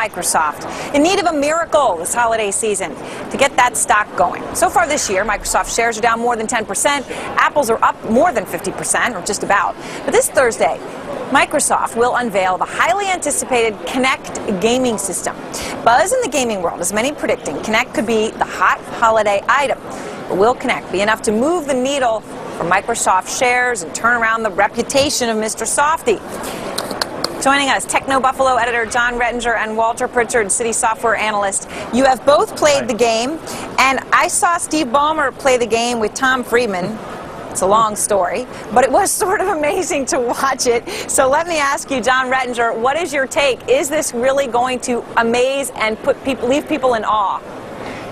Microsoft, in need of a miracle this holiday season to get that stock going. So far this year, Microsoft shares are down more than 10%. Apple's are up more than 50%, or just about. But this Thursday, Microsoft will unveil the highly anticipated Kinect gaming system. Buzz in the gaming world has many predicting Kinect could be the hot holiday item. But will Kinect be enough to move the needle for Microsoft shares and turn around the reputation of Mr. Softy? Joining us, Techno Buffalo editor John Rettinger and Walter Pritchard, City Software analyst. You have both played the game, and I saw Steve Ballmer play the game with Tom Friedman. It's a long story, but it was sort of amazing to watch it. So let me ask you, John Rettinger, what is your take? Is this really going to amaze and leave people in awe?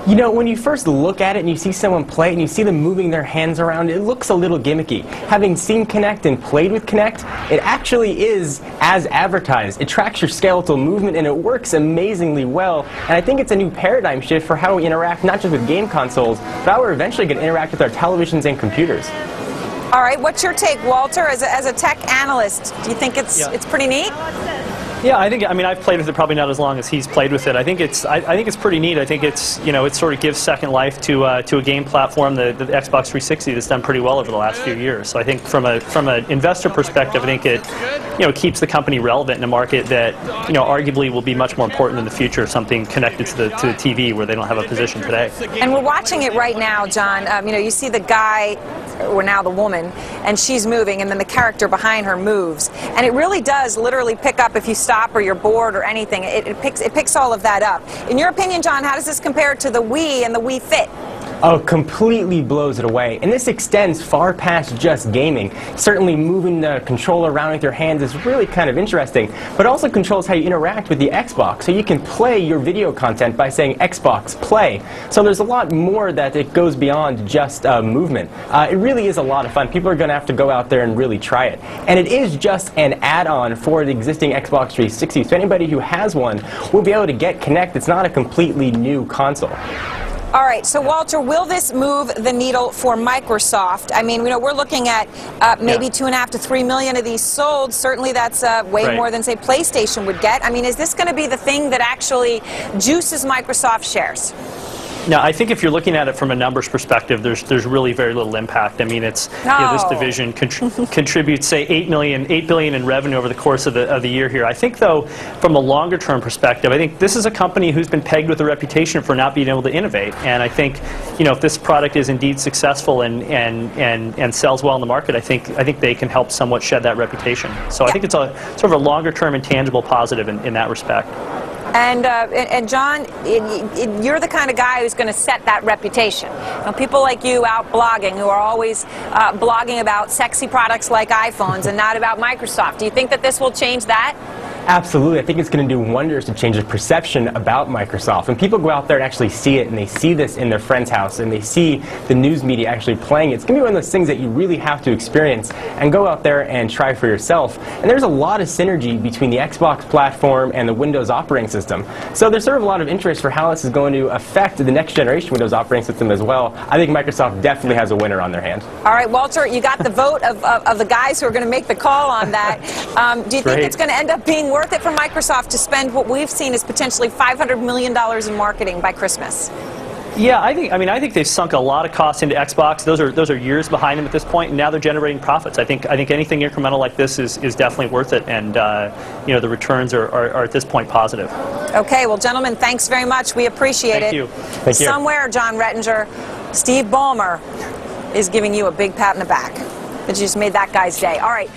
You know, when you first look at it and you see someone play it and you see them moving their hands around, it looks a little gimmicky. Having seen Kinect and played with Kinect, it actually is as advertised. It tracks your skeletal movement and it works amazingly well. And I think it's a new paradigm shift for how we interact, not just with game consoles, but how we're eventually going to interact with our televisions and computers. All right, what's your take, Walter, as a tech analyst? Do you think it's pretty neat? Yeah, I mean, I've played with it probably not as long as he's played with it. I think it's pretty neat. I think it's, you know, it sort of gives second life to a game platform, the Xbox 360, that's done pretty well over the last few years. So I think from an investor perspective, I think it, you know, keeps the company relevant in a market that, you know, arguably will be much more important in the future, something connected to the TV where they don't have a position today. And we're watching it right now, John. You know, you see the guy, or now the woman, and she's moving, and then the character behind her moves. And it really does literally pick up if you stop or you're bored or anything. It picks all of that up. In your opinion, John, how does this compare to the Wii and the Wii Fit? Oh, completely blows it away. And this extends far past just gaming. Certainly moving the controller around with your hands is really kind of interesting, but also controls how you interact with the Xbox. So you can play your video content by saying Xbox play. So there's a lot more that it goes beyond just movement. It really is a lot of fun. People are going to have to go out there and really try it. And it is just an add-on for the existing Xbox 360. So anybody who has one will be able to get Kinect. It's not a completely new console. All right, so Walter, will this move the needle for Microsoft? I mean, you know, we're looking at maybe 2.5 to 3 million of these sold. Certainly that's way more than, say, PlayStation would get. I mean, is this going to be the thing that actually juices Microsoft shares? Now, I think if you're looking at it from a numbers perspective, there's really very little impact. I mean, it's you know, this division contributes, say, $8 billion in revenue over the course of the year here. I think, though, from a longer-term perspective, I think this is a company who's been pegged with a reputation for not being able to innovate. And I think, you know, if this product is indeed successful and sells well in the market, I think they can help somewhat shed that reputation. So I think it's a sort of a longer-term and tangible positive in that respect. And John, you're the kind of guy who's going to set that reputation. You know, people like you out blogging who are always blogging about sexy products like iPhones and not about Microsoft. Do you think that this will change that? Absolutely. I think it's going to do wonders to change the perception about Microsoft. When people go out there and actually see it, and they see this in their friend's house, and they see the news media actually playing it, it's going to be one of those things that you really have to experience and go out there and try for yourself. And there's a lot of synergy between the Xbox platform and the Windows operating system. So there's sort of a lot of interest for how this is going to affect the next generation Windows operating system as well. I think Microsoft definitely has a winner on their hands. All right, Walter, you got the vote of the guys who are going to make the call on that. Do you think it's going to end up being worth it for Microsoft to spend what we've seen is potentially $500 million in marketing by Christmas? Yeah, I think they've sunk a lot of costs into Xbox. Those are years behind them at this point, and now they're generating profits. I think anything incremental like this is definitely worth it, and you know, the returns are at this point positive. Okay, well, gentlemen, thanks very much. We appreciate it. Thank you. Thank you. Somewhere, John Rettinger, Steve Ballmer is giving you a big pat in the back. That just made that guy's day. All right.